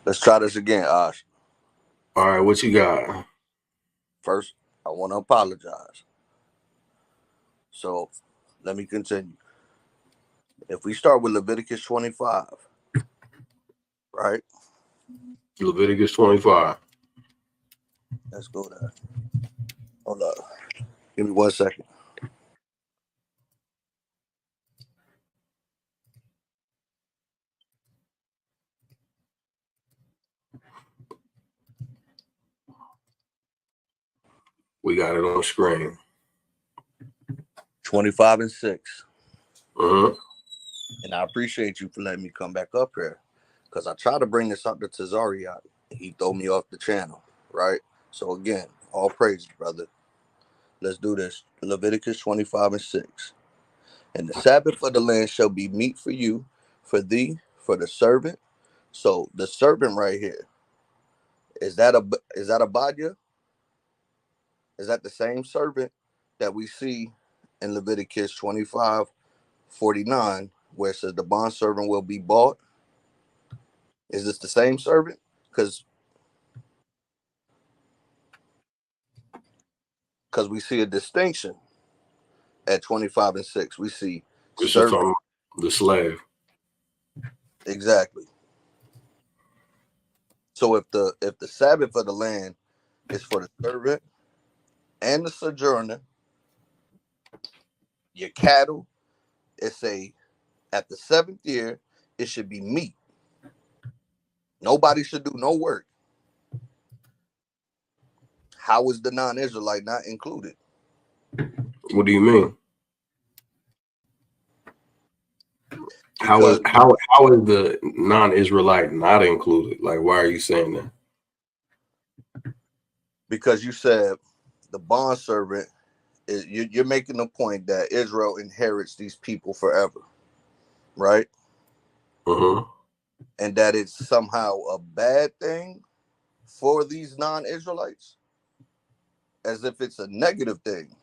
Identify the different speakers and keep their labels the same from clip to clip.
Speaker 1: Let's try this again, Ash.
Speaker 2: All right, what you got?
Speaker 1: First, I want to apologize. So, let me continue. If we start with Leviticus 25, right?
Speaker 2: Leviticus 25.
Speaker 1: Let's go there. Hold up. Give me 1 second.
Speaker 2: We got it on the screen.
Speaker 1: 25 and 6.
Speaker 2: Uh-huh.
Speaker 1: And I appreciate you for letting me come back up here. Because I tried to bring this up to Tazariot. He threw me off the channel, right? So again, all praise, brother. Let's do this. Leviticus 25 and 6. And the Sabbath of the land shall be meat for you, for thee, for the servant. So the servant right here, is that a Badya? Is that the same servant that we see in Leviticus 25:49, where it says the bond servant will be bought? Is this the same servant? Because we see a distinction at 25 and 6. We see
Speaker 2: This is
Speaker 1: servant.
Speaker 2: from the slave.
Speaker 1: Exactly. So if the Sabbath of the land is for the servant and the sojourner, your cattle, it's at the 7th year, it should be meat. Nobody should do no work. How is the non-Israelite not included?
Speaker 2: What do you mean? How is
Speaker 1: Because
Speaker 2: the non-Israelite not included? Like, why are you saying that?
Speaker 1: because you said the bondservant is you're making the point that Israel inherits these people forever, right?
Speaker 2: Uh-huh.
Speaker 1: And that it's somehow a bad thing for these non-Israelites, as if it's a negative thing.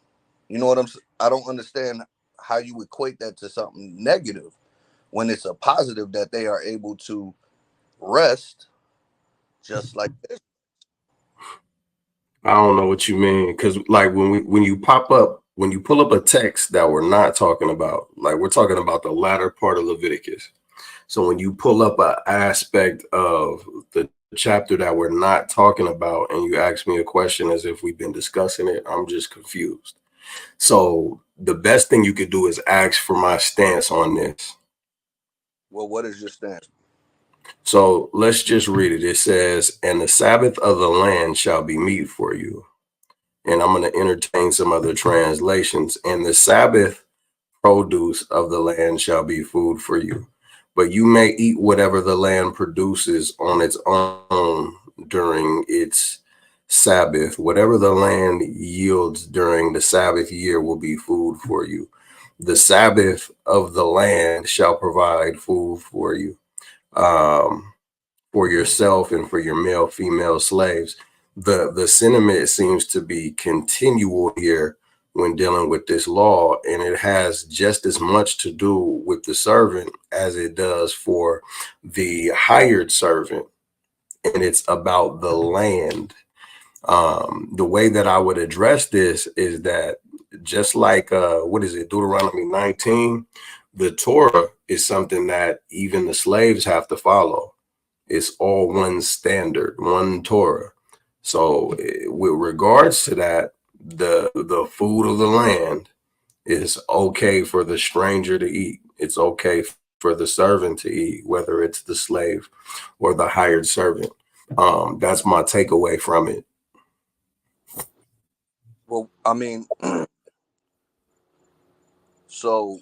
Speaker 1: You know what I don't understand how you equate that to something negative when it's a positive that they are able to rest just like this.
Speaker 2: I don't know what you mean, because like when you pull up a text that we're not talking about, like we're talking about the latter part of Leviticus. So when you pull up an aspect of the chapter that we're not talking about and you ask me a question as if we've been discussing it, I'm just confused. So the best thing you could do is ask for my stance on this.
Speaker 1: Well, what is your stance?
Speaker 2: So let's just read it. It says, and the Sabbath of the land shall be meat for you. And I'm going to entertain some other translations. And the Sabbath produce of the land shall be food for you. But you may eat whatever the land produces on its own during its Sabbath. Whatever the land yields during the Sabbath year will be food for you. The Sabbath of the land shall provide food for you, for yourself and for your male, female slaves. The sentiment seems to be continual here when dealing with this law, and it has just as much to do with the servant as it does for the hired servant, and it's about the land. The way that I would address this is that just like what is it, Deuteronomy 19, the Torah is something that even the slaves have to follow. It's all one standard, one Torah. So with regards to that, the food of the land is okay for the stranger to eat. It's okay for the servant to eat, whether it's the slave or the hired servant. That's my takeaway from it.
Speaker 1: Well, I mean, so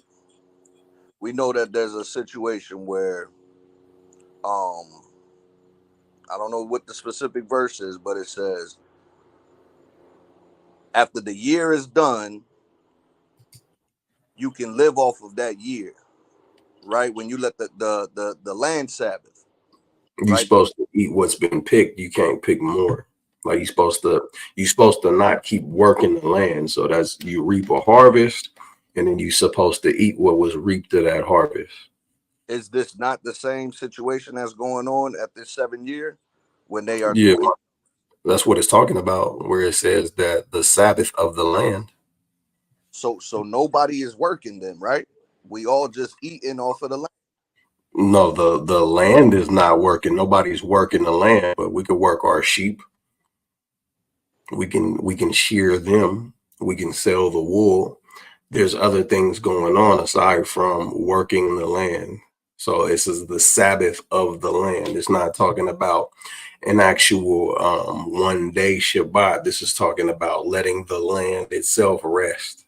Speaker 1: we know that there's a situation where I don't know what the specific verse is, but it says after the year is done, you can live off of that year, right? When you let the land Sabbath,
Speaker 2: You're
Speaker 1: right?
Speaker 2: supposed to eat what's been picked. You can't pick more. Like you're supposed to not keep working the land. So that's, you reap a harvest, and then you're supposed to eat what was reaped to that harvest.
Speaker 1: Is this not the same situation that's going on at this 7 year when they are
Speaker 2: Yeah,
Speaker 1: doing?
Speaker 2: that's what it's talking about, where it says that the Sabbath of the land.
Speaker 1: So nobody is working then, right? We all just eating off of the land.
Speaker 2: No, the land is not working. Nobody's working the land, but we could work our sheep. We can shear them. We can sell the wool. There's other things going on aside from working the land. So this is the Sabbath of the land. It's not talking about an actual 1 day Shabbat. This is talking about letting the land itself rest.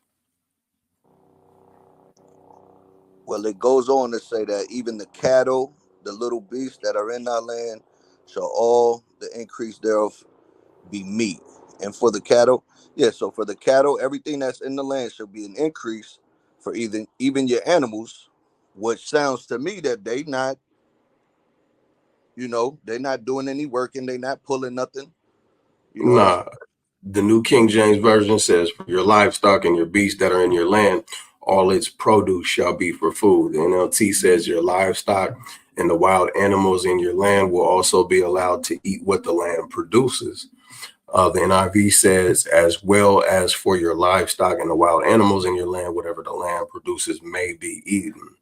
Speaker 1: Well, it goes on to say that even the cattle, the little beasts that are in our land, shall all the increase thereof be meat. And for the cattle, yeah, so for the cattle, everything that's in the land shall be an increase for even your animals, which sounds to me that they not, they're not doing any working, they not pulling nothing. That's
Speaker 2: Nah, the New King James Version says, "For your livestock and your beasts that are in your land, all its produce shall be for food." The NLT says, "Your livestock and the wild animals in your land will also be allowed to eat what the land produces." The NIV says, "As well as for your livestock and the wild animals in your land, whatever the land produces may be eaten."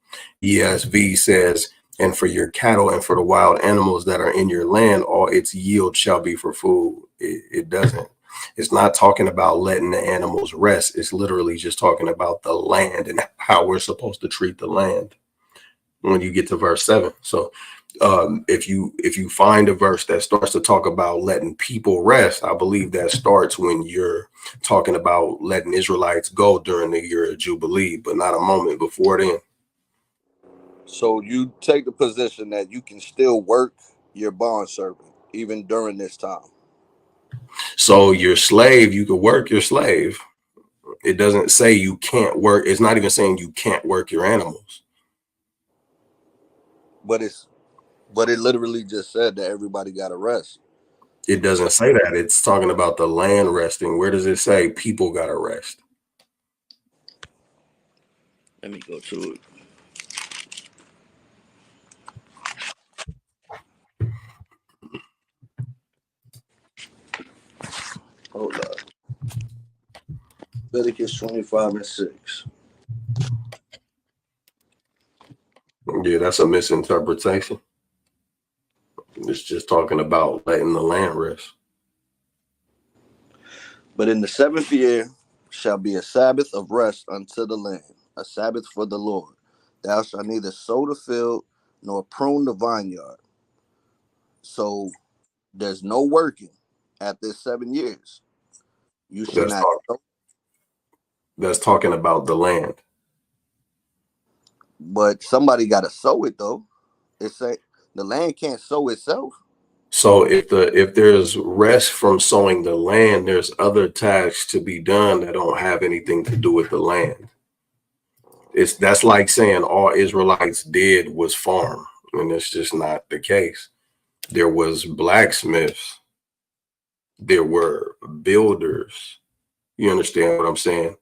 Speaker 2: ESV says, "And for your cattle and for the wild animals that are in your land, all its yield shall be for food." It doesn't. It's not talking about letting the animals rest. It's literally just talking about the land and how we're supposed to treat the land when you get to verse 7. So if you find a verse that starts to talk about letting people rest, I believe that starts when you're talking about letting Israelites go during the year of Jubilee, but not a moment before then.
Speaker 1: so you take the position that you can still work your bond servant even during this time.
Speaker 2: So your slave, you could work your slave. It doesn't say you can't work. It's not even saying you can't work your animals.
Speaker 1: But it literally just said that everybody got to rest.
Speaker 2: It
Speaker 1: So
Speaker 2: doesn't say that. It's talking about the land resting. Where does it say people got to rest?
Speaker 1: let me go to it. Hold up. Leviticus 25:6.
Speaker 2: Yeah, that's a misinterpretation. It's just talking about letting the land rest.
Speaker 1: But in the 7th year shall be a Sabbath of rest unto the land, a Sabbath for the Lord. Thou shalt neither sow the field nor prune the vineyard. So there's no working at this 7 years. You should
Speaker 2: That's
Speaker 1: not
Speaker 2: talk,
Speaker 1: sow,
Speaker 2: that's talking about the land.
Speaker 1: but somebody got to sow it though. It say the land can't sow itself.
Speaker 2: So if there's rest from sowing the land, there's other tasks to be done that don't have anything to do with the land. That's like saying all Israelites did was farm, and it's just not the case. There was blacksmiths, there were builders. You understand what I'm saying?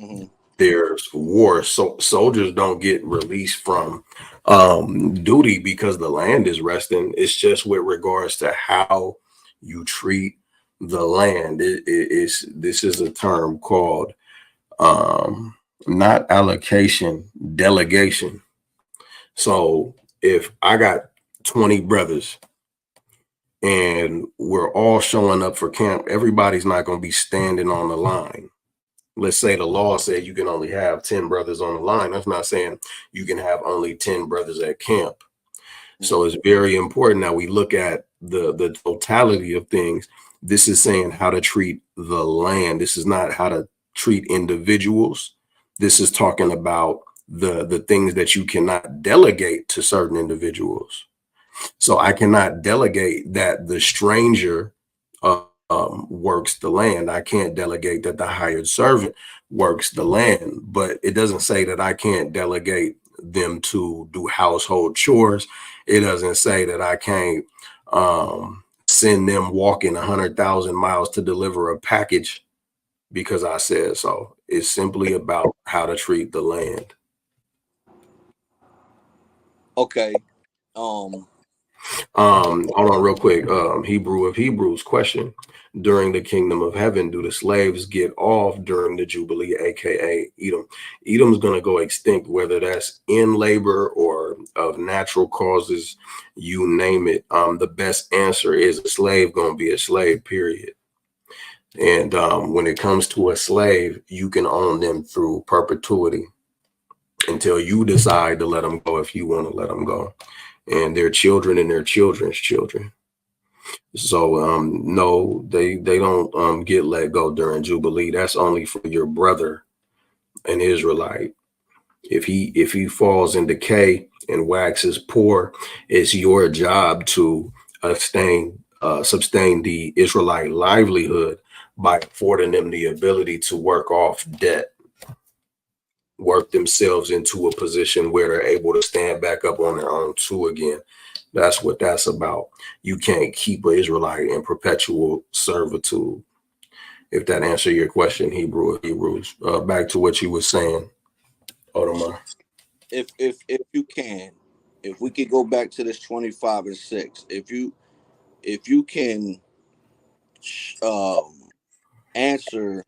Speaker 1: Hmm.
Speaker 2: There's war. So soldiers don't get released from duty because the land is resting. It's just with regards to how you treat the land. This is a term called not allocation, delegation. So if I got 20 brothers and we're all showing up for camp, everybody's not going to be standing on the line. Let's say the law said you can only have 10 brothers on the line. That's not saying you can have only 10 brothers at camp. So
Speaker 1: Hmm.
Speaker 2: it's very important that we look at the totality of things. This is saying how to treat the land. This is not how to treat individuals. This is talking about the things that you cannot delegate to certain individuals. So I cannot delegate that the stranger works the land. I can't delegate that the hired servant works the land, but it doesn't say that I can't delegate them to do household chores. It doesn't say that I can't send them walking 100,000 miles to deliver a package because I said so. It's simply about how to treat the land.
Speaker 1: Okay.
Speaker 2: Hold on real quick. Hebrew of Hebrews question. During the kingdom of heaven, do the slaves get off during the Jubilee, aka Edom? Edom's gonna go extinct, whether that's in labor or of natural causes, you name it. The best answer is a slave gonna be a slave, period. And when it comes to a slave, you can own them through perpetuity until you decide to let them go if you want to let them go. And their children and their children's children. So no, they don't get let go during Jubilee. That's only for your brother, an Israelite. If he falls in decay and waxes poor, it's your job to sustain the Israelite livelihood by affording them the ability to work off debt, work themselves into a position where they're able to stand back up on their own two again. That's what that's about. You can't keep an Israelite in perpetual servitude. If that answer your question, Hebrews. Back to what you were saying, Audemars.
Speaker 1: If you can, if we could go back to this 25:6, if you can answer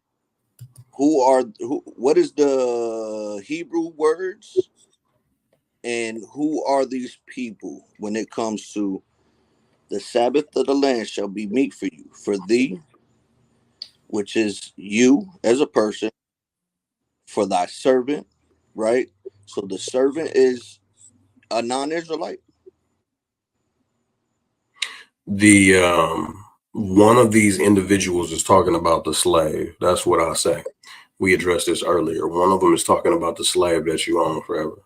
Speaker 1: what is the Hebrew words and who are these people when it comes to the Sabbath of the land shall be meat for you, for thee, which is you as a person, for thy servant, right? So the servant is a non-Israelite.
Speaker 2: The one of these individuals is talking about the slave. That's what I say. We addressed this earlier. One of them is talking about the slave that you own forever.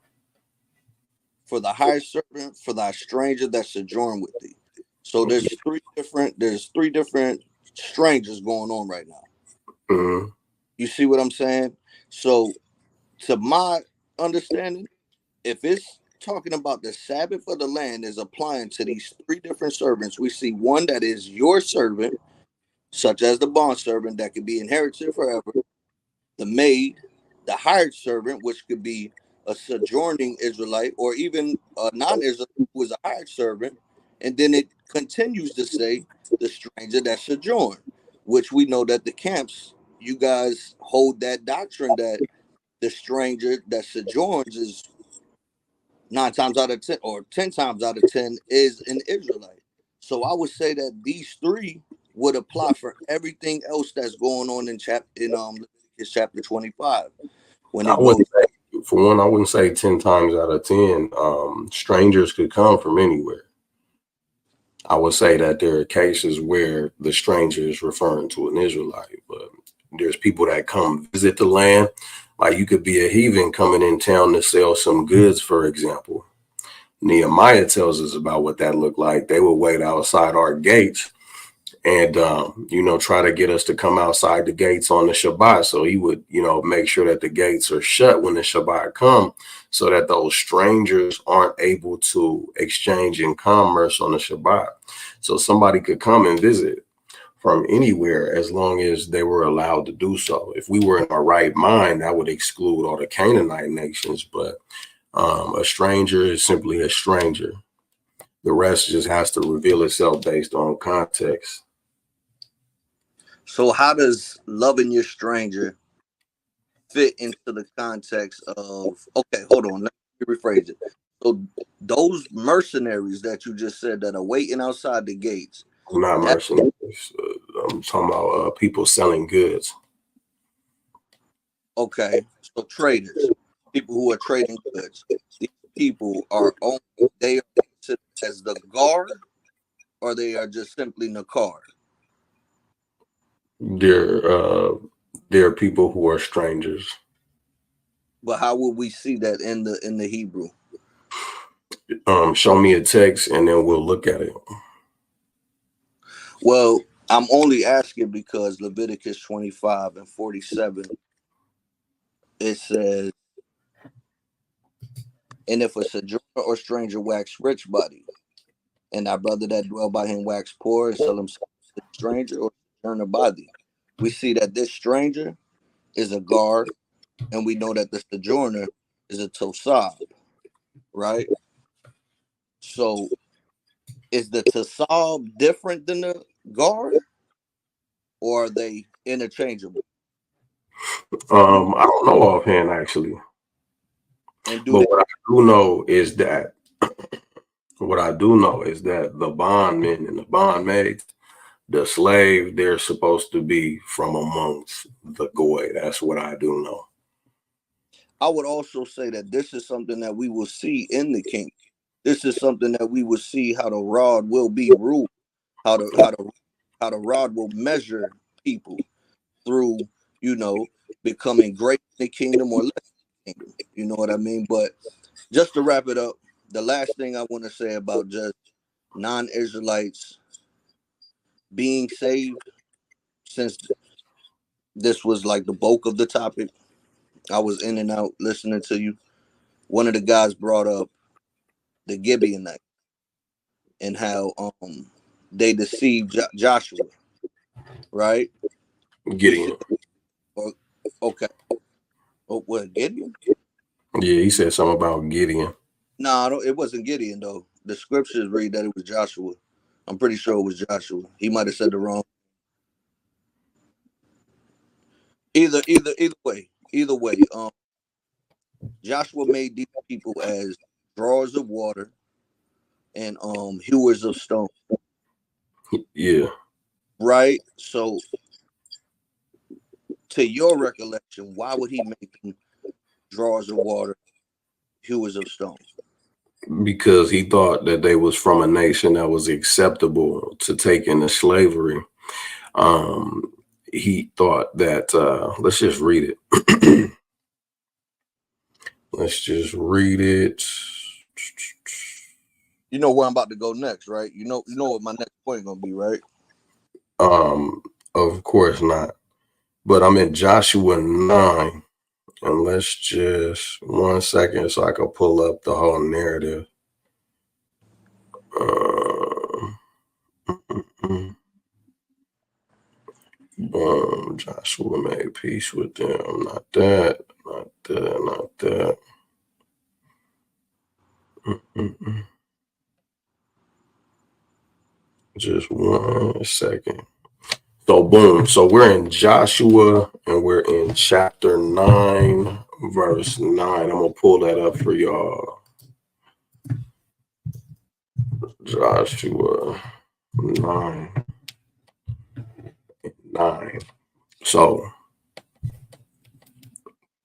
Speaker 1: For the hired servant, for thy stranger that sojourn with thee. So there's three different strangers going on right now.
Speaker 2: Mm-hmm.
Speaker 1: You see what I'm saying? So to my understanding, if it's talking about the Sabbath of the land is applying to these three different servants, we see one that is your servant, such as the bond servant that could be inherited forever, the maid, the hired servant, which could be a sojourning Israelite or even a non-Israelite who is a hired servant, and then it continues to say the stranger that sojourn, which we know that the camps, you guys hold that doctrine that the stranger that sojourns is 9 times out of 10 or 10 times out of 10 is an Israelite. So I would say that these three would apply for everything else that's going on in Leviticus chapter 25 when
Speaker 2: I
Speaker 1: it
Speaker 2: wouldn't
Speaker 1: goes.
Speaker 2: say, for one, I wouldn't say 10 times out of 10. Strangers could come from anywhere. I would say that there are cases where the stranger is referring to an Israelite, but there's people that come visit the land. Like you could be a heathen coming in town to sell some goods, for example. Nehemiah tells us about what that looked like. They would wait outside our gates and try to get us to come outside the gates on the Shabbat. So he would make sure that the gates are shut when the Shabbat come, so that those strangers aren't able to exchange in commerce on the Shabbat. So somebody could come and visit from anywhere as long as they were allowed to do so. If we were in our right mind, that would exclude all the Canaanite nations, but a stranger is simply a stranger. The rest just has to reveal itself based on context.
Speaker 1: So how does loving your stranger fit into the context of, okay, hold on, let me rephrase it. So those mercenaries that you just said that are waiting outside the gates,
Speaker 2: Not
Speaker 1: that
Speaker 2: mercenaries. I'm talking about people selling goods.
Speaker 1: okay, so traders, people who are trading goods. These people are only they are considered as the guard or they are just simply Nakar.
Speaker 2: There, there are people who are strangers.
Speaker 1: But how would we see that in the Hebrew?
Speaker 2: Show me a text and then we'll look at it.
Speaker 1: Well, I'm only asking because Leviticus 25:47 it says, and if a sojourner or stranger wax rich by thee, and thy brother that dwell by him wax poor and sell himself to the stranger or sojourner by thee. We see that this stranger is a guard, and we know that the sojourner is a tosab, right? So is the Tasab different than the Gar, or are they interchangeable?
Speaker 2: I don't know offhand actually,
Speaker 1: And do
Speaker 2: but
Speaker 1: they?
Speaker 2: what I do know is that the bondmen and the bondmaids, the slave, they're supposed to be from amongst the Goy. That's what I do know.
Speaker 1: I would also say that this is something that we will see in the kingdom. This is something that we will see how the rod will be ruled, how the rod will measure people through, you know, becoming great in the kingdom or less in the kingdom. You know what I mean? But just to wrap it up, the last thing I want to say about just non-Israelites being saved, since this was like the bulk of the topic, I was in and out listening to you. One of the guys brought up the Gibeonite and how they deceived Joshua, right? He said,
Speaker 2: Gideon.
Speaker 1: oh, okay, oh, what, Gideon?
Speaker 2: Yeah, he said something about Gideon.
Speaker 1: No, it wasn't Gideon though. The scriptures read that it was Joshua. I'm pretty sure it was Joshua. He might have said the wrong. Either way. Joshua made these people as drawers of water and hewers of stone,
Speaker 2: Yeah,
Speaker 1: right? So, to your recollection, why would he make them drawers of water, hewers of stone?
Speaker 2: because he thought that they was from a nation that was acceptable to take into slavery. Um, he thought that let's just read it. Let's just read it.
Speaker 1: You know where I'm about to go next, right? You know what my next point gonna be, right?
Speaker 2: Um, of course not. But I'm in Joshua 9, and let's just 1 second so I can pull up the whole narrative. Joshua made peace with them. Not that, not that, not that. Just 1 second. So boom. So we're in Joshua and we're in chapter 9, verse 9. I'm gonna pull that up for y'all. Joshua 9, 9. So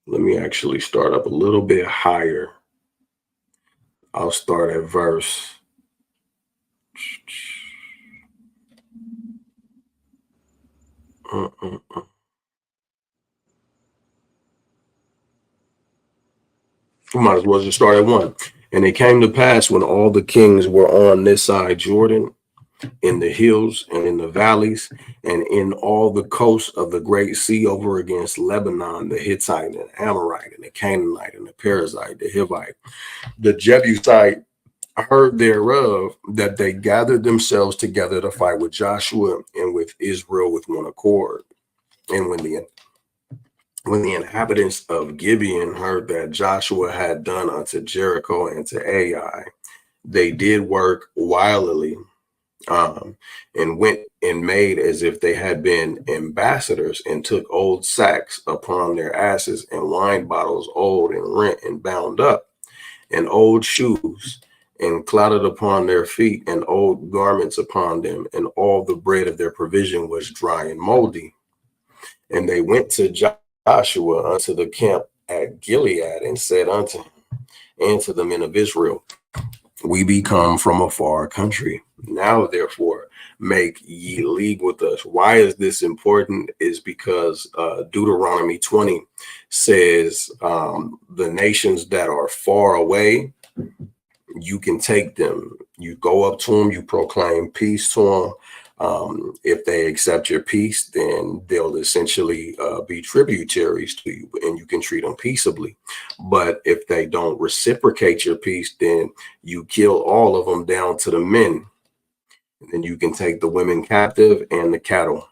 Speaker 2: let me actually start up a little bit higher. I'll start at verse. We might as well just start at 1. And it came to pass when all the kings were on this side Jordan, in the hills and in the valleys, and in all the coasts of the great sea over against Lebanon, the Hittite and Amorite and the Canaanite and the Perizzite, the Hivite, the Jebusite, heard thereof, that they gathered themselves together to fight with Joshua and with Israel with one accord. And when the inhabitants of Gibeon heard that Joshua had done unto Jericho and to Ai, they did work wildly, and went and made as if they had been ambassadors, and took old sacks upon their asses, and wine bottles old and rent and bound up, and old shoes, and clouded upon their feet, and old garments upon them, and all the bread of their provision was dry and moldy. And they went to Joshua unto the camp at Gilead, and said unto him and to the men of Israel, we be come from a far country. Now, therefore, make ye league with us. Why is this important? Is because Deuteronomy 20 says the nations that are far away, you can take them. You go up to them, you proclaim peace to them. If they accept your peace, then they'll essentially be tributaries to you, and you can treat them peaceably. But if they don't reciprocate your peace, then you kill all of them down to the men. And then you can take the women captive and the cattle,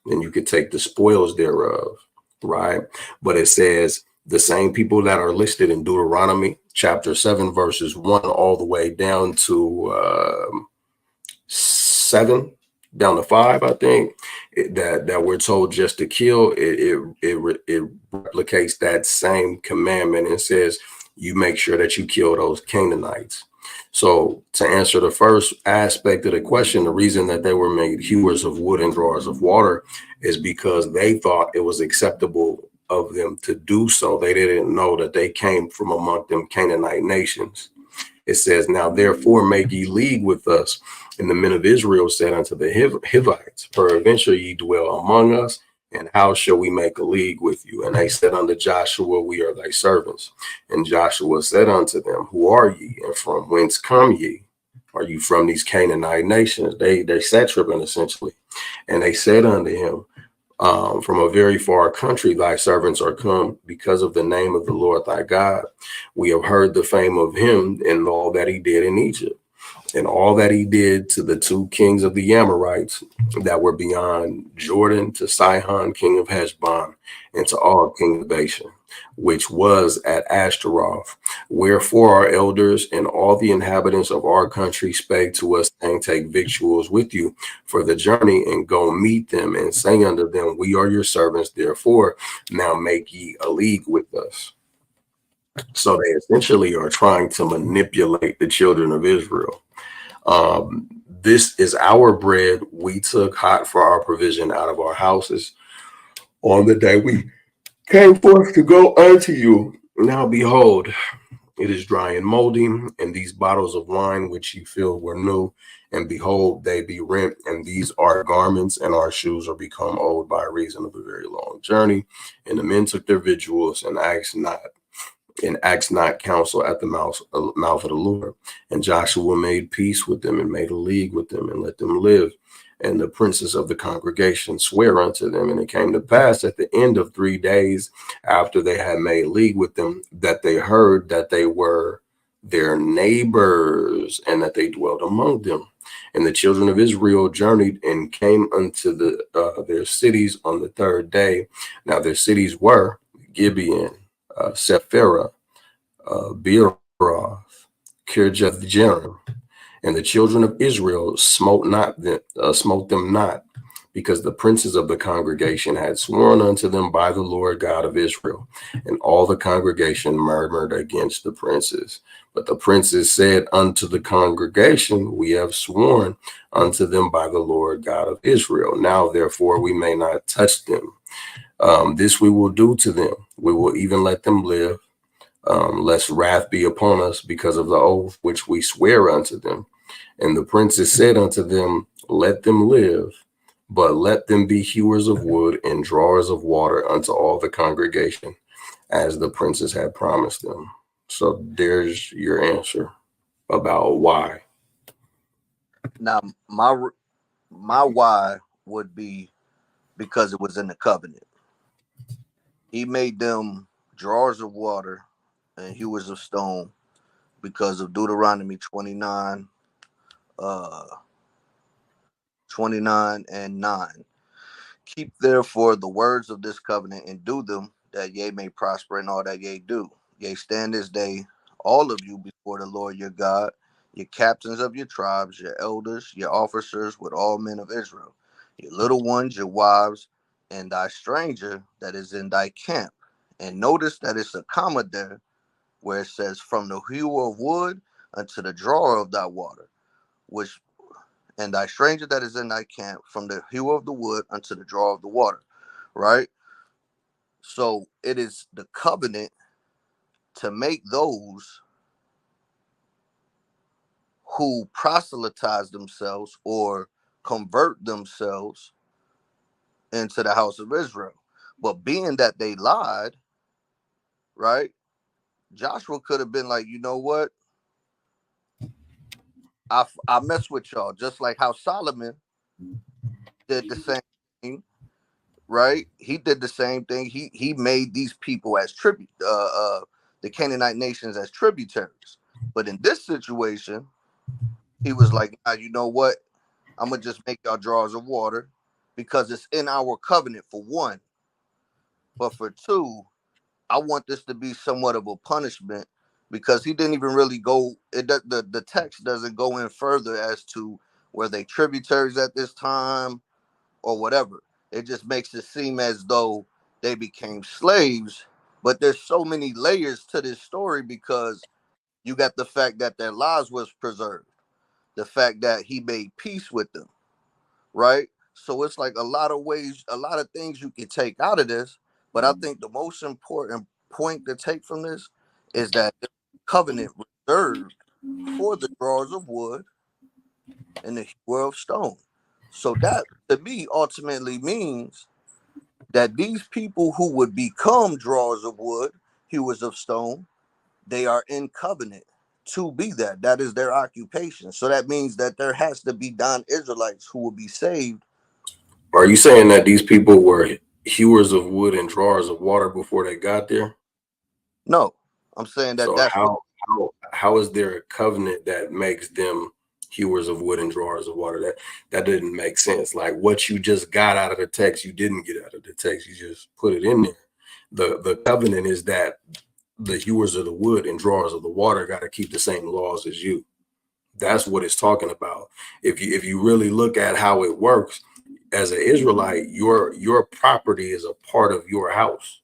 Speaker 2: and you can take the spoils thereof, right? But it says, The same people that are listed in Deuteronomy chapter 7, verses 1 all the way down to 7, down to 5, I think, that we're told just to kill. It replicates that same commandment and says, you make sure that you kill those Canaanites. So to answer the first aspect of the question, the reason that they were made hewers of wood and drawers of water is because they thought it was acceptable of them to do so. They didn't know that they came from among them Canaanite nations. It says, now therefore make ye league with us. And the men of Israel said unto the Hivites, peradventure ye dwell among us, and how shall we make a league with you? And they said unto Joshua, we are thy servants. And Joshua said unto them, who are ye, and from whence come ye? Are you from these Canaanite nations? They said tripping essentially. And they said unto him, from a very far country thy servants are come because of the name of the Lord thy God. We have heard the fame of him and all that he did in Egypt, and all that he did to the 2 kings of the Amorites that were beyond Jordan, to Sihon, king of Heshbon, and to Og, king of Bashan, which was at Ashtaroth. Wherefore our elders and all the inhabitants of our country spake to us, saying, take victuals with you for the journey, and go meet them, and say unto them, we are your servants, therefore now make ye a league with us. So they essentially are trying to manipulate the children of Israel. This is our bread. We took hot for our provision out of our houses on the day we came forth to go unto you. Now behold, it is dry and moldy, and these bottles of wine which ye filled were new, and behold, they be rent, and these are garments, and our shoes are become old by reason of a very long journey. And the men took their victuals and asked not counsel at the mouth of the Lord. And Joshua made peace with them and made a league with them and let them live. And the princes of the congregation swear unto them. And it came to pass at the end of 3 days after they had made league with them, that they heard that they were their neighbors and that they dwelt among them. And the children of Israel journeyed and came unto their cities on the 3rd day. Now their cities were Gibeon, Sephirah, Beeroth, Kirjath Jearim, and the children of Israel smote them not, because the princes of the congregation had sworn unto them by the Lord God of Israel. And all the congregation murmured against the princes. But the princes said unto the congregation, we have sworn unto them by the Lord God of Israel. Now therefore we may not touch them. This we will do to them. We will even let them live, lest wrath be upon us because of the oath which we swear unto them. And the princes said unto them, let them live, but let them be hewers of wood and drawers of water unto all the congregation, as the princes had promised them. So there's your answer about why.
Speaker 1: Now, my why would be because it was in the covenant. He made them drawers of water and hewers of stone because of Deuteronomy 29, 29 and 9. Keep therefore the words of this covenant and do them, that ye may prosper in all that ye do. Ye stand this day, all of you, before the Lord your God, your captains of your tribes, your elders, your officers, with all men of Israel, your little ones, your wives, and thy stranger that is in thy camp. And notice that it's a comma there where it says, from the hewer of wood unto the drawer of thy water, which and thy stranger that is in thy camp, from the hewer of the wood unto the drawer of the water. Right? So it is the covenant to make those who proselytize themselves or convert themselves into the house of Israel. But being that they lied, right? Joshua could have been like, you know what? I mess with y'all, just like how Solomon did the same thing, right? He did the same thing. He made these people as tribute, the Canaanite nations as tributaries. But in this situation, he was like, nah, you know what? I'm gonna just make y'all drawers of water because it's in our covenant for one. But for two, I want this to be somewhat of a punishment because he didn't even really go. The text doesn't go in further as to were they tributaries at this time or whatever. It just makes it seem as though they became slaves. But there's so many layers to this story because you got the fact that their lives was preserved, the fact that he made peace with them, right? So it's like a lot of ways, a lot of things you can take out of this. But I think the most important point to take from this is that the covenant reserved for the drawers of wood and the hewer of stone. So that to me ultimately means that these people who would become drawers of wood, hewers of stone, they are in covenant to be that. That is their occupation. So that means that there has to be non-Israelites who will be saved.
Speaker 2: Are you saying that these people were hewers of wood and drawers of water before they got there?
Speaker 1: No, I'm saying that
Speaker 2: So
Speaker 1: that's what.
Speaker 2: how is there a covenant that makes them hewers of wood and drawers of water? That didn't make sense. Like what you just got out of the text, you didn't get out of the text. You just put it in there. The covenant is that the hewers of the wood and drawers of the water got to keep the same laws as you. That's what it's talking about. If you really look at how it works, as an Israelite, your property is a part of your house.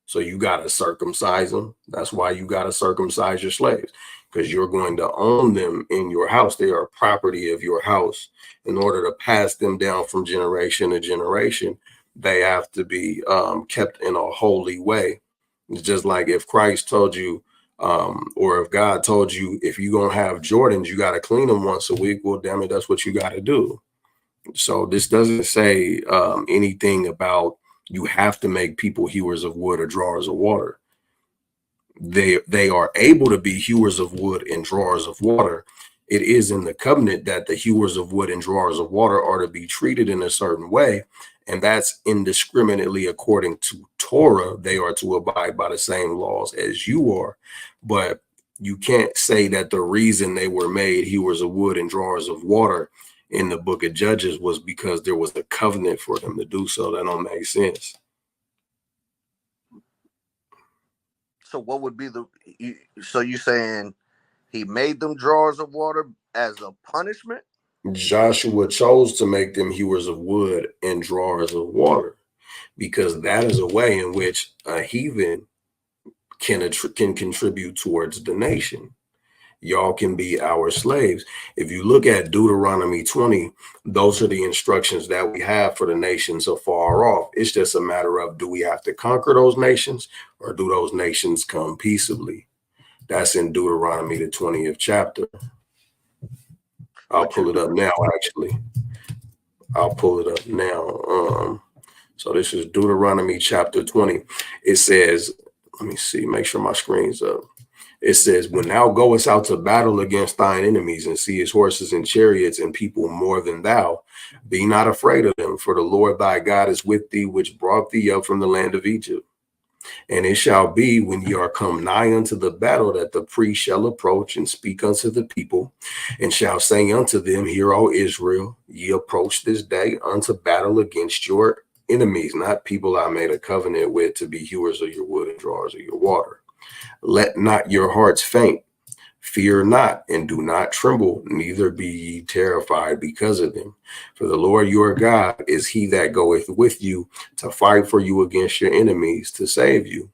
Speaker 2: So you got to circumcise them. That's why you got to circumcise your slaves, because you're going to own them in your house. They are property of your house. In order to pass them down from generation to generation, they have to be kept in a holy way. It's just like if Christ told you, or if God told you, if you're going to have Jordans, you got to clean them once a week. Well, damn it, that's what you got to do. So this doesn't say anything about you have to make people hewers of wood or drawers of water. They are able to be hewers of wood and drawers of water. It is in the covenant that the hewers of wood and drawers of water are to be treated in a certain way, and that's indiscriminately according to Torah. They are to abide by the same laws as you are, but you can't say that the reason they were made hewers of wood and drawers of water in the book of Judges was because there was a covenant for them to do so. That don't make sense.
Speaker 1: So what would be the? So you saying he made them drawers of water as a punishment?
Speaker 2: Joshua chose to make them hewers of wood and drawers of water because that is a way in which a heathen can contribute towards the nation. Y'all can be our slaves. If you look at Deuteronomy 20, those are the instructions that we have for the nations afar off. It's just a matter of, do we have to conquer those nations or do those nations come peaceably? That's in Deuteronomy, the 20th chapter. I'll pull it up now, actually. I'll pull it up now. So this is Deuteronomy chapter 20. It says, let me see, make sure my screen's up. It says, when thou goest out to battle against thine enemies and seest horses and chariots and people more than thou, be not afraid of them, for the Lord thy God is with thee, which brought thee up from the land of Egypt. And it shall be when ye are come nigh unto the battle that the priest shall approach and speak unto the people and shall say unto them, Hear, O Israel, ye approach this day unto battle against your enemies, not people I made a covenant with to be hewers of your wood and drawers of your water. Let not your hearts faint. Fear not, and do not tremble, neither be ye terrified because of them. For the Lord your God is he that goeth with you to fight for you against your enemies, to save you.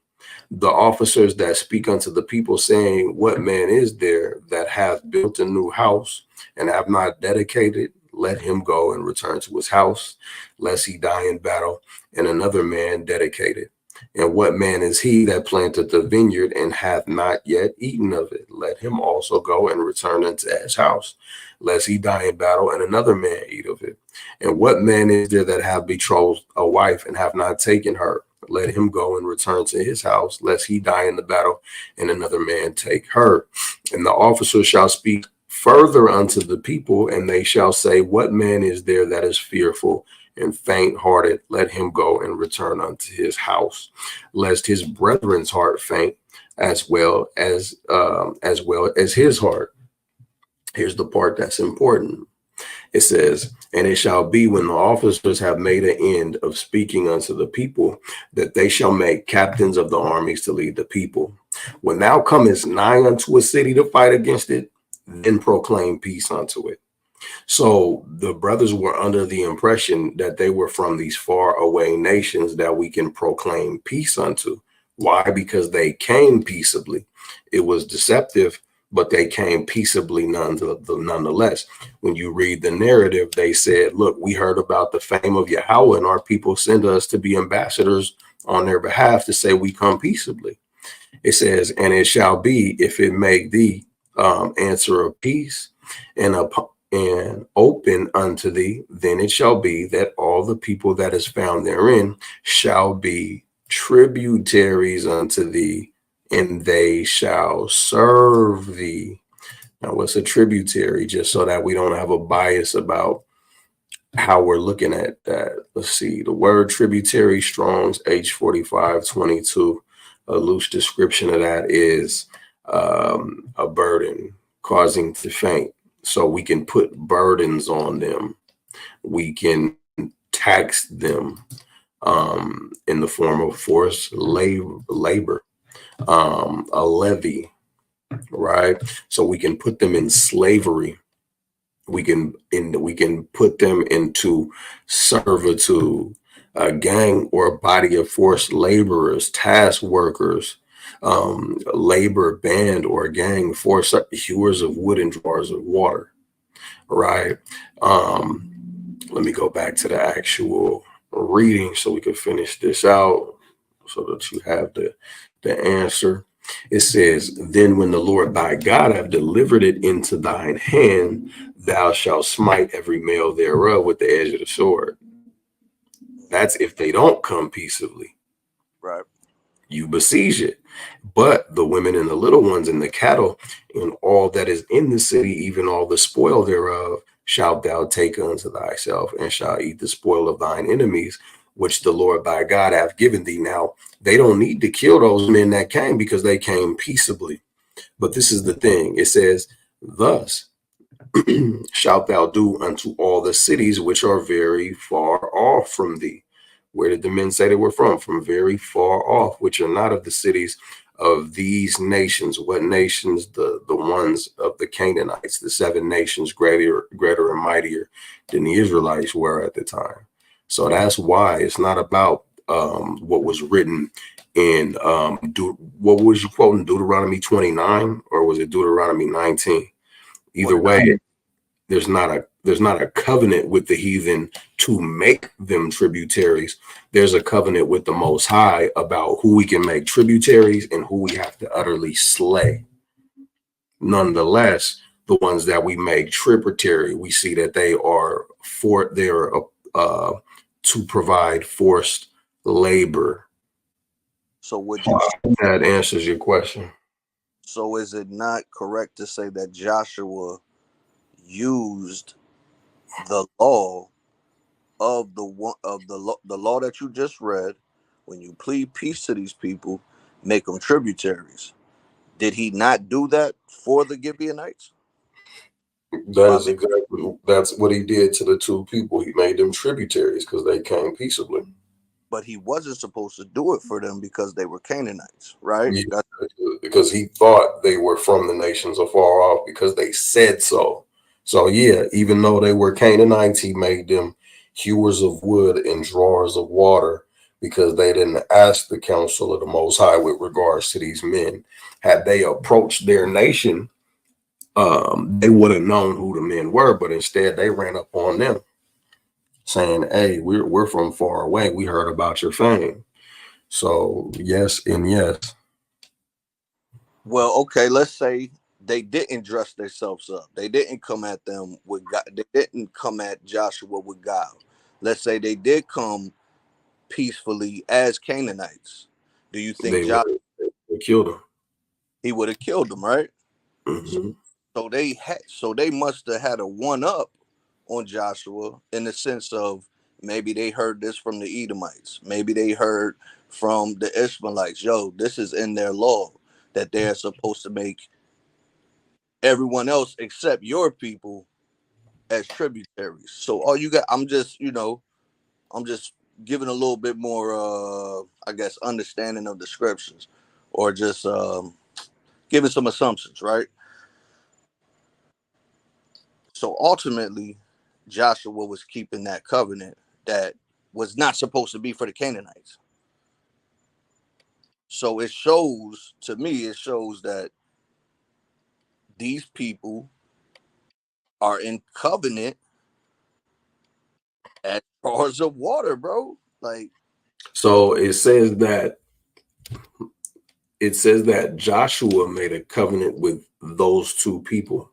Speaker 2: The officers that speak unto the people, saying, What man is there that hath built a new house and have not dedicated? Let him go and return to his house, lest he die in battle, and another man dedicate it. And what man is he that planted the vineyard and hath not yet eaten of it? Let him also go and return unto his house, lest he die in battle, and another man eat of it. And what man is there that hath betrothed a wife and have not taken her? Let him go and return to his house, lest he die in the battle, and another man take her. And the officer shall speak further unto the people, and they shall say, What man is there that is fearful and faint-hearted? Let him go and return unto his house, lest his brethren's heart faint, as well as his heart. Here's the part that's important. It says, and it shall be when the officers have made an end of speaking unto the people, that they shall make captains of the armies to lead the people. When thou comest nigh unto a city to fight against it, then proclaim peace unto it. So the brothers were under the impression that they were from these far away nations that we can proclaim peace unto. Why? Because they came peaceably. It was deceptive, but they came peaceably nonetheless. When you read the narrative, they said, look, we heard about the fame of Yahweh, and our people send us to be ambassadors on their behalf to say we come peaceably. It says, and it shall be, if it make thee answer of peace and open unto thee, then it shall be that all the people that is found therein shall be tributaries unto thee, and they shall serve thee. Now, what's a tributary? Just so that we don't have a bias about how we're looking at that. Let's see. The word tributary, Strong's H4522. A loose description of that is a burden causing to faint. So we can put burdens on them. We can tax them in the form of forced labor, a levy, right? So we can put them in slavery. We can put them into servitude, a gang or a body of forced laborers, task workers, labor band or gang, forced hewers of wood and drawers of water, right? Let me go back to the actual reading so we can finish this out so that you have the answer. It says, then when the Lord thy God have delivered it into thine hand, thou shalt smite every male thereof with the edge of the sword. That's if they don't come peaceably.
Speaker 1: Right.
Speaker 2: You besiege it. But the women and the little ones and the cattle and all that is in the city, even all the spoil thereof, shalt thou take unto thyself, and shalt eat the spoil of thine enemies, which the Lord thy God hath given thee. Now, they don't need to kill those men that came because they came peaceably. But this is the thing. It says, thus shalt thou do unto all the cities which are very far off from thee. Where did the men say they were from? From very far off, which are not of the cities of these nations. What nations? The ones of the Canaanites, the 7 nations greater and mightier than the Israelites were at the time. So that's why it's not about what was written in what was you quoting, Deuteronomy 29, or was it Deuteronomy 19? Either way, there's not a covenant with the heathen to make them tributaries. There's a covenant with the Most High about who we can make tributaries and who we have to utterly slay. Nonetheless, the ones that we make tributary, we see that they're to provide forced labor.
Speaker 1: So would you?
Speaker 2: That answers your question.
Speaker 1: So is it not correct to say that Joshua used the law of the law that you just read? When you plead peace to these people, make them tributaries. Did he not do that for the Gibeonites?
Speaker 2: That's what he did to the 2 people. He made them tributaries because they came peaceably.
Speaker 1: But he wasn't supposed to do it for them because they were Canaanites, right?
Speaker 2: Yeah, because he thought they were from the nations afar off because they said so. So yeah, even though they were Canaanites, he made them hewers of wood and drawers of water because they didn't ask the counsel of the Most High with regards to these men. Had they approached their nation, they would have known who the men were, but instead they ran up on them saying, hey, we're from far away. We heard about your fame. So yes and yes.
Speaker 1: Well, okay, let's say they didn't dress themselves up. They didn't come at them with God. They didn't come at Joshua with God. Let's say they did come peacefully as Canaanites. Do you think
Speaker 2: They would
Speaker 1: Joshua,
Speaker 2: have killed him.
Speaker 1: he would have killed them, right?
Speaker 2: Mm-hmm.
Speaker 1: So they must have had a one up on Joshua in the sense of maybe they heard this from the Edomites. Maybe they heard from the Ishmaelites. Yo, this is in their law that they're supposed to make everyone else except your people as tributaries. So all you got, I'm just, I'm just giving a little bit more, I guess, understanding of the scriptures, or just giving some assumptions, right? So ultimately, Joshua was keeping that covenant that was not supposed to be for the Canaanites. So it shows, to me, it shows that these people are in covenant at bars of water, bro. Like,
Speaker 2: So it says that Joshua made a covenant with those two people,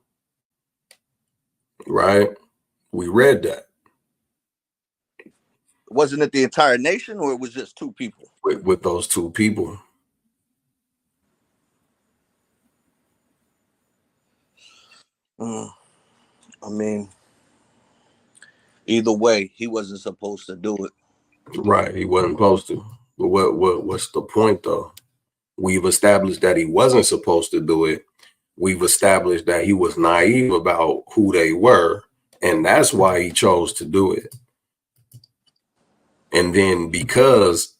Speaker 2: right? We read that
Speaker 1: wasn't it the entire nation, or it was just two people?
Speaker 2: with those two people.
Speaker 1: Mm, I mean, either way, he wasn't supposed to do it.
Speaker 2: Right. He wasn't supposed to. But what's the point though? We've established that he wasn't supposed to do it. We've established that he was naive about who they were, and that's why he chose to do it. And then because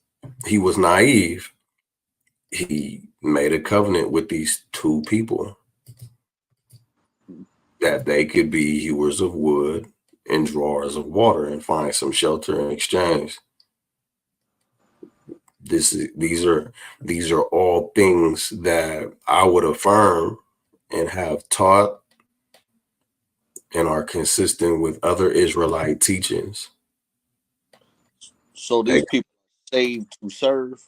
Speaker 2: he was naive, he made a covenant with these two people that they could be hewers of wood and drawers of water and find some shelter in exchange. These are all things that I would affirm and have taught and are consistent with other Israelite teachings.
Speaker 1: So these people are saved to serve.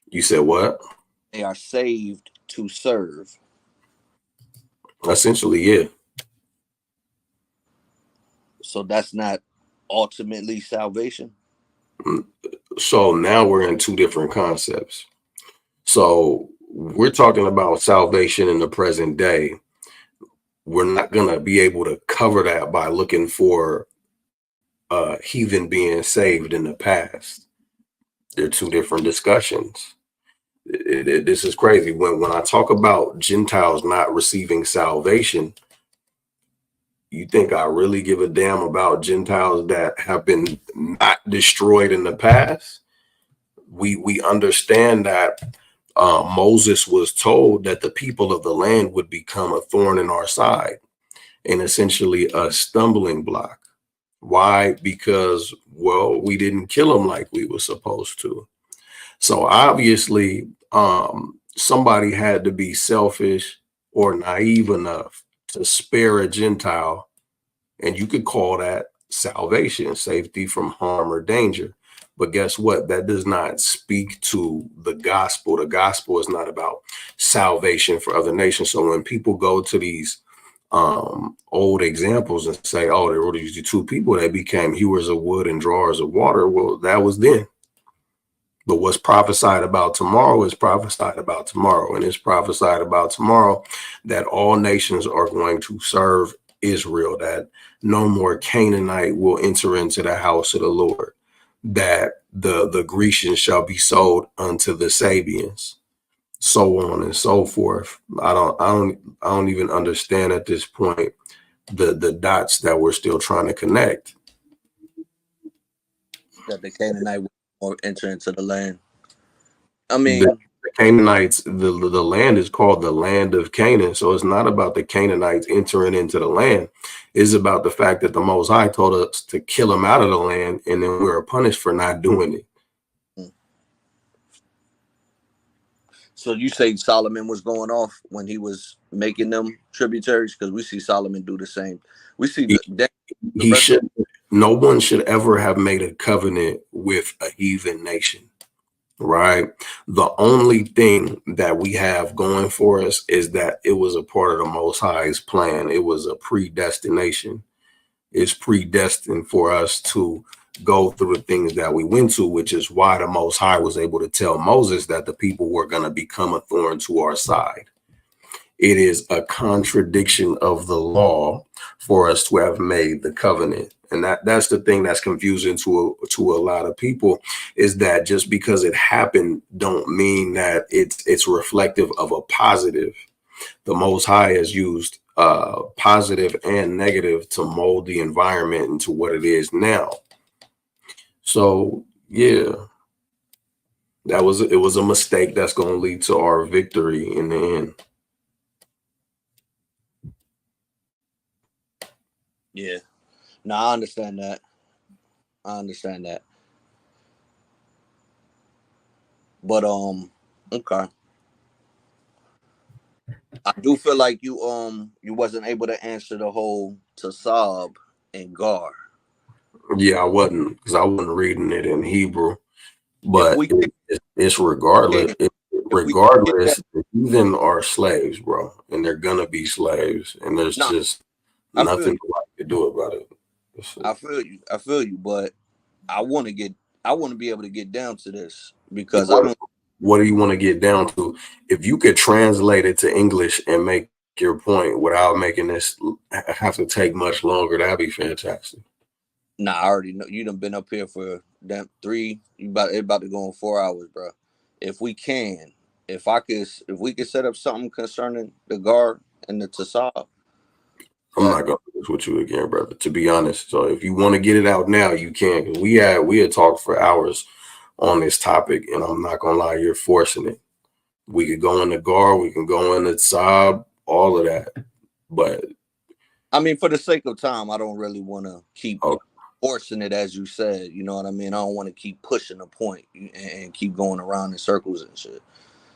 Speaker 2: You said what?
Speaker 1: They are saved to serve.
Speaker 2: Essentially, yeah.
Speaker 1: So that's not ultimately salvation.
Speaker 2: So now we're in two different concepts. So we're talking about salvation in the present day. We're not going to be able to cover that by looking for heathen being saved in the past. They're two different discussions. This is crazy. When I talk about Gentiles not receiving salvation, you think I really give a damn about Gentiles that have been not destroyed in the past? We understand that Moses was told that the people of the land would become a thorn in our side and essentially a stumbling block. Why? Because, well, we didn't kill them like we were supposed to. So obviously, somebody had to be selfish or naive enough to spare a Gentile, and you could call that salvation, safety from harm or danger. But guess what? That does not speak to the gospel. The gospel is not about salvation for other nations. So when people go to these old examples and say, oh, there were these two people that became hewers of wood and drawers of water, well, that was then. But what's prophesied about tomorrow is prophesied about tomorrow. And it's prophesied about tomorrow that all nations are going to serve Israel, that no more Canaanite will enter into the house of the Lord, that the Grecians shall be sold unto the Sabians, so on and so forth. I don't even understand at this point the dots that we're still trying to connect.
Speaker 1: That the Canaanite will enter into the land. I
Speaker 2: The,
Speaker 1: mean,
Speaker 2: the Canaanites, the land is called the land of Canaan. So it's not about the Canaanites entering into the land. It's about the fact that the Most High told us to kill them out of the land, and then we were punished for not doing it.
Speaker 1: so you say Solomon was going off when he was making them tributaries? Because we see Solomon do the same. We see the
Speaker 2: He
Speaker 1: rest
Speaker 2: should. No one should ever have made a covenant with a heathen nation. Right. The only thing that we have going for us is that it was a part of the Most High's plan. It was a predestination. It's predestined for us to go through the things that we went to, which is why the Most High was able to tell Moses that the people were going to become a thorn to our side. It is a contradiction of the law for us to have made the covenant. And that's the thing that's confusing to a lot of people, is that just because it happened don't mean that it's reflective of a positive. The Most High has used positive and negative to mold the environment into what it is now. So yeah, it was a mistake that's going to lead to our victory in the end.
Speaker 1: Yeah. No, I understand that. I understand that. But okay. I do feel like you wasn't able to answer the whole Tasab and Gar.
Speaker 2: Yeah, I wasn't, because I wasn't reading it in Hebrew,
Speaker 1: If
Speaker 2: but
Speaker 1: we
Speaker 2: it's regardless.
Speaker 1: can, if we can get that,
Speaker 2: Regardless, the heathen are slaves, bro, and they're gonna be slaves, and there's
Speaker 1: no,
Speaker 2: just
Speaker 1: I feel
Speaker 2: nothing
Speaker 1: you.
Speaker 2: I can do about it.
Speaker 1: I feel you. I feel you. But I want to get. I want to be able to get down to this because I
Speaker 2: What
Speaker 1: don't.
Speaker 2: what do you want to get down to? If you could translate it to English and make your point without making this have to take much longer, that'd be fantastic.
Speaker 1: Nah, I already know you done been up here for damn three. It about to go on 4 hours, bro. If we can, if we could set up something concerning the Gar and the Tasab,
Speaker 2: I'm
Speaker 1: that
Speaker 2: not gonna do this with you again, brother. To be honest, so if you want to get it out now, you can. Because we had talked for hours on this topic, and I'm not gonna lie, you're forcing it. We could go in the guard, we can go in the Saab, all of that. But
Speaker 1: I mean, for the sake of time, I don't really want to keep
Speaker 2: oh,
Speaker 1: forcing it, as you said. You know what I mean? I don't want to keep pushing a point and keep going around in circles and shit.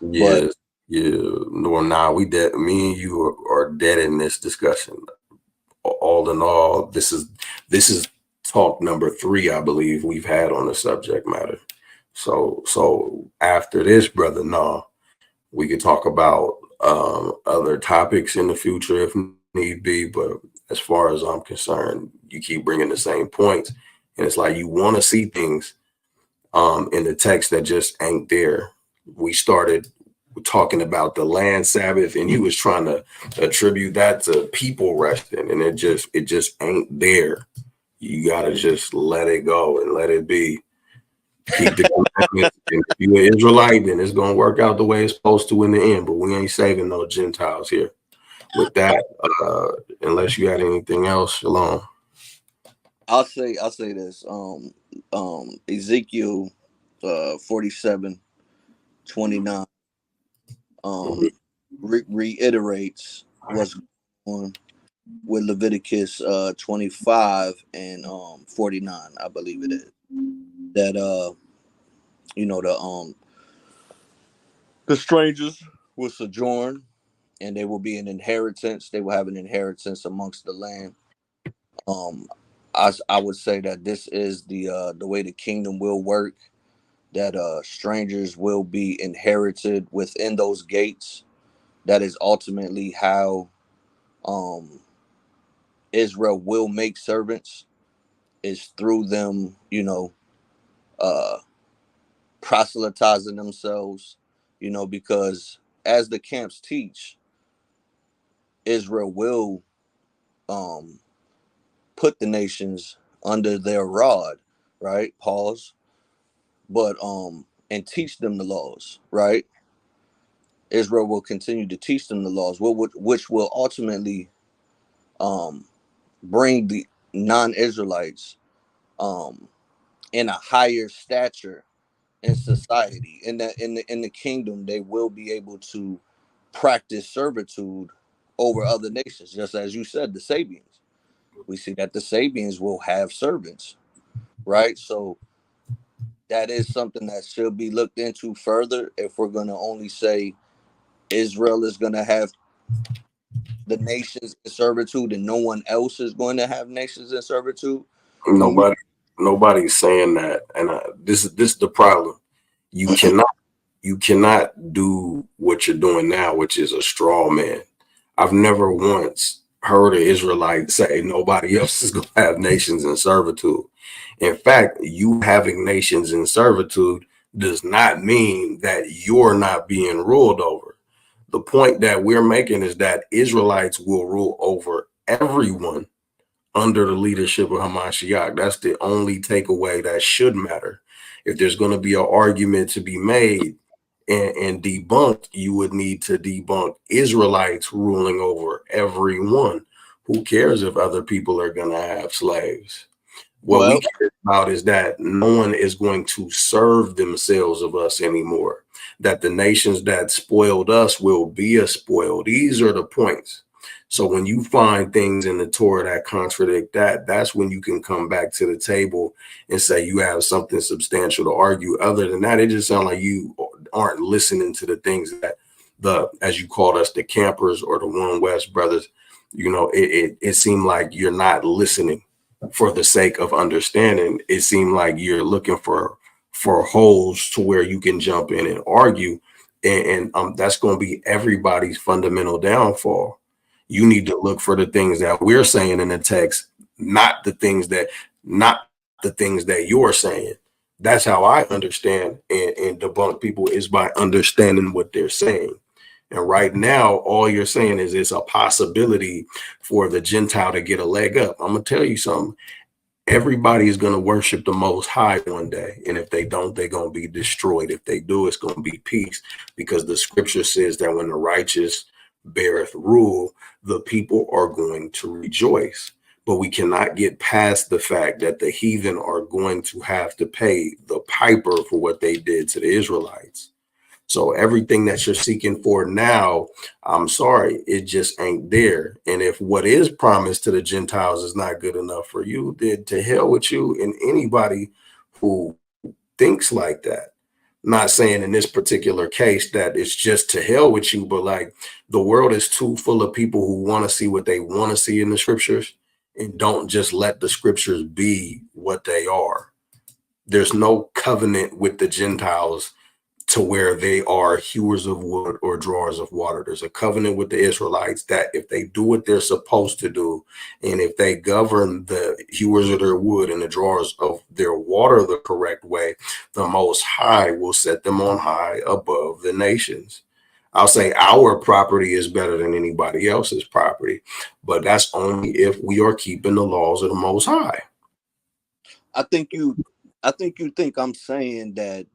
Speaker 1: But
Speaker 2: yeah, yeah, no, nah, we dead. Me and you are dead in this discussion. All in all, this is talk number 3, I believe, we've had on the subject matter. So after this, brother, no, we could talk about other topics in the future if need be. But as far as I'm concerned, you keep bringing the same points, and it's like you want to see things in the text that just ain't there. We started talking about the land Sabbath, and he was trying to attribute that to people resting, and it just ain't there. You gotta just let it go and let it be. Keep the commandments. And if you're an Israelite, then it's gonna work out the way it's supposed to in the end. But we ain't saving no Gentiles here. With that, unless you had anything else, shalom.
Speaker 1: I'll say this. Ezekiel 47:29
Speaker 2: Mhm.
Speaker 1: reiterates what's going on with Leviticus 25 and 49, I believe it is. That you know the strangers will sojourn and they will be an inheritance. They will have an inheritance amongst the land. Um, I would say that this is the way the kingdom will work. That strangers will be inherited within those gates. That is ultimately how um, Israel will make servants. Is through them, uh, proselytizing themselves. Because as the camps teach, Israel will um, put the nations under their rod, right? Pause. But and teach them the laws, right? Israel will continue to teach them the laws, which will ultimately um, bring the non-Israelites um, in a higher stature in society. In the kingdom, they will be able to practice servitude over other nations, just as you said, the Sabians. We see that the Sabians will have servants, right? So that is something that should be looked into further if we're going to only say Israel is going to have the nations in servitude and no one else is going to have nations in servitude. When we
Speaker 2: Nobody, nobody's saying that, and this is the problem. You cannot you cannot do what you're doing now, which is a straw man. I've never once heard an Israelite say nobody else is going to have nations in servitude. In fact, you having nations in servitude does not mean that you're not being ruled over. The point that we're making is that Israelites will rule over everyone under the leadership of Hamashiach. That's the only takeaway that should matter. If there's going to be an argument to be made, and debunk, you would need to debunk Israelites ruling over everyone. Who cares if other people are going to have slaves? What we
Speaker 1: Well,
Speaker 2: care about is that no one is going to serve themselves of us anymore, that the nations that spoiled us will be a spoil. These are the points. So when you find things in the Torah that contradict that, that's when you can come back to the table and say you have something substantial to argue. Other than that, it just sounds like you aren't listening to the things that as you called us, the campers or the One West brothers, it seemed like you're not listening for the sake of understanding. It seemed like you're looking for holes to where you can jump in and argue, and that's going to be everybody's fundamental downfall. You need to look for the things that we're saying in the text, not the things that you're saying. That's how I understand and debunk people, is by understanding what they're saying. And right now, all you're saying is it's a possibility for the Gentile to get a leg up. I'm going to tell you something. Everybody is going to worship the Most High one day. And if they don't, they're going to be destroyed. If they do, it's going to be peace, because the scripture says that when the righteous beareth rule, the people are going to rejoice. But we cannot get past the fact that the heathen are going to have to pay the piper for what they did to the Israelites. So everything that you're seeking for now, I'm sorry, it just ain't there. And if what is promised to the Gentiles is not good enough for you, then to hell with you and anybody who thinks like that. Not saying in this particular case that it's just to hell with you, but like the world is too full of people who want to see what they want to see in the scriptures and don't just let the scriptures be what they are. There's no covenant with the Gentiles to where they are hewers of wood or drawers of water. There's a covenant with the Israelites that if they do what they're supposed to do, and if they govern the hewers of their wood and the drawers of their water the correct way, the Most High will set them on high above the nations. I'll say our property is better than anybody else's property, but that's only if we are keeping the laws of the Most High.
Speaker 1: I think you think I'm saying that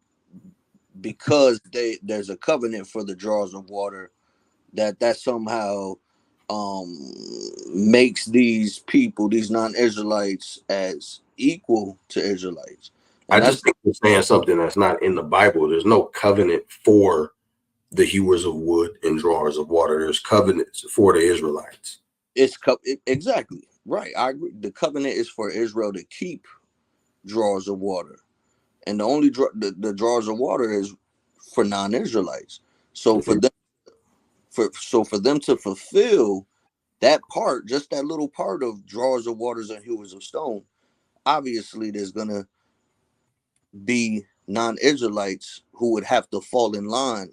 Speaker 1: because there's a covenant for the drawers of water, that somehow makes these people, these non-Israelites, as equal to Israelites.
Speaker 2: I
Speaker 1: And
Speaker 2: just
Speaker 1: that's
Speaker 2: think you're saying something that's not in the Bible. There's no covenant for the hewers of wood and drawers of water. There's covenants for the Israelites.
Speaker 1: exactly right. I agree. The covenant is for Israel to keep drawers of water, and the only the drawers of water is for non-Israelites. So for them, for them to fulfill that part, just that little part of drawers of waters and hewers of stone, obviously there's gonna be non-Israelites who would have to fall in line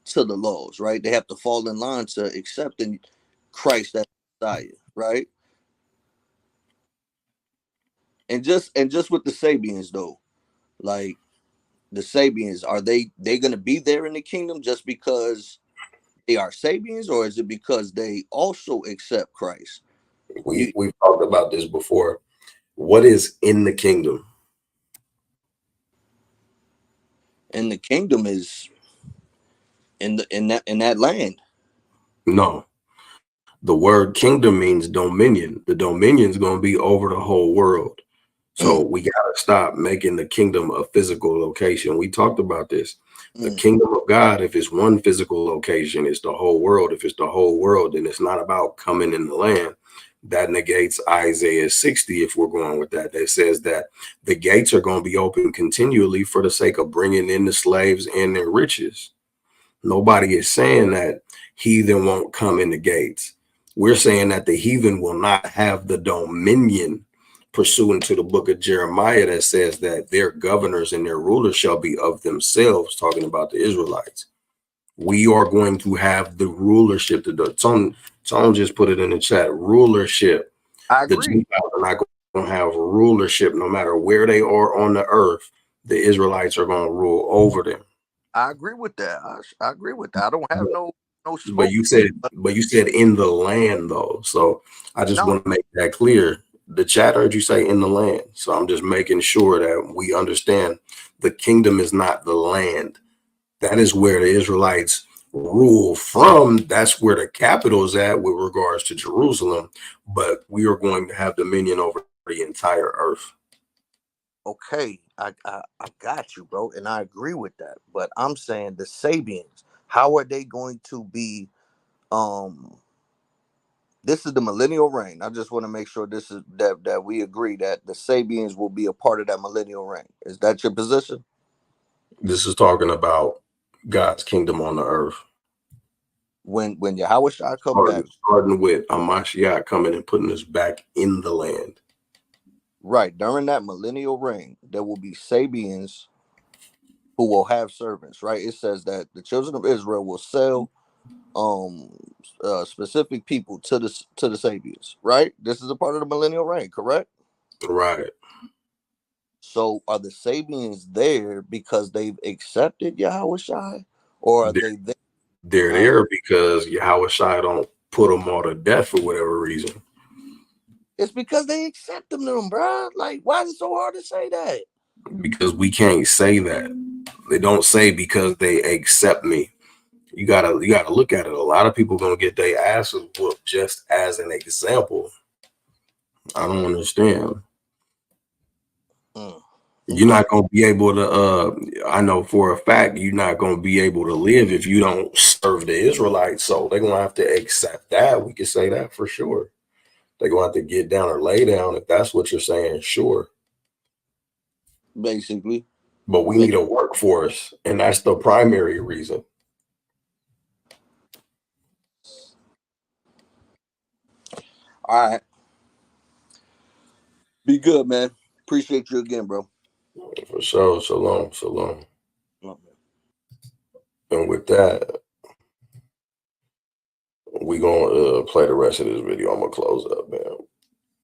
Speaker 1: to the laws, right? They have to fall in line to accepting Christ as Messiah, right? And just with the Sabians though, like the Sabians, are they gonna be there in the kingdom just because they are Sabians, or is it because they also accept Christ?
Speaker 2: We've talked about this before. What is in the kingdom?
Speaker 1: And the kingdom is in that land.
Speaker 2: No. The word kingdom means dominion. The dominion is going to be over the whole world. So
Speaker 1: Mm,
Speaker 2: we got to stop making the kingdom a physical location. We talked about this. The
Speaker 1: mm.
Speaker 2: kingdom of God, if it's one physical location, it's the whole world. If it's the whole world, then it's not about coming in the land. That negates Isaiah 60 if we're going with that. That says that the gates are going to be open continually for the sake of bringing in the slaves and their riches. Nobody is saying that heathen won't come in the gates. We're saying that the heathen will not have the dominion pursuant to the book of Jeremiah that says that their governors and their rulers shall be of themselves, talking about the Israelites. We are going to have the rulership. Tone just put it in the chat, rulership.
Speaker 1: I
Speaker 2: The
Speaker 1: agree.
Speaker 2: Gentiles are not going to have rulership no matter where they are on the earth. The Israelites are going to rule over them.
Speaker 1: I agree with that. I agree with that. I don't have no
Speaker 2: But
Speaker 1: smoke.
Speaker 2: you said, but you said in the land though. So I just
Speaker 1: No,
Speaker 2: want to make that clear. The chat heard you say in the land. So I'm just making sure that we understand the kingdom is not the land. That is where the Israelites rule from. That's where the capital is at with regards to Jerusalem. But we are going to have dominion over the entire earth.
Speaker 1: Okay, I got you, bro, and I agree with that. But I'm saying the Sabians, how are they going to be? This is the millennial reign. I just want to make sure this is that we agree that the Sabians will be a part of that millennial reign. Is that your position?
Speaker 2: This is talking about God's kingdom on the earth.
Speaker 1: When Yahweh Shai come back,
Speaker 2: Starting with Amashiach coming and putting us back in the land.
Speaker 1: right, during that millennial reign, there will be Sabians who will have servants, right? It says that the children of Israel will sell specific people to the Sabians, right? This is a part of the millennial reign, correct?
Speaker 2: Right.
Speaker 1: So are the Sabians there because they've accepted Yahweh Shai, or are
Speaker 2: They're,
Speaker 1: they there?
Speaker 2: they're
Speaker 1: Huh?
Speaker 2: there because Yahweh Shai don't put them all to death for whatever reason.
Speaker 1: It's because they accept them, bro. Like, why is it so hard to say that?
Speaker 2: Because we can't say that. They don't say because they accept me. You gotta look at it. A lot of people gonna get their asses whooped just as an example. I don't understand.
Speaker 1: Okay.
Speaker 2: You're not gonna be able to. I know for a fact you're not gonna be able to live if you don't serve the Israelites. So they're gonna have to accept that. We can say that for sure. They're gonna have to get down or lay down if that's what you're saying. Sure,
Speaker 1: Basically.
Speaker 2: but we need a workforce, and that's the primary reason.
Speaker 1: All right. Be good, man. Appreciate you again, bro.
Speaker 2: For sure. Shalom, shalom.
Speaker 1: Love, man.
Speaker 2: And with that, we gonna play the rest of this video. I'm gonna close up, man.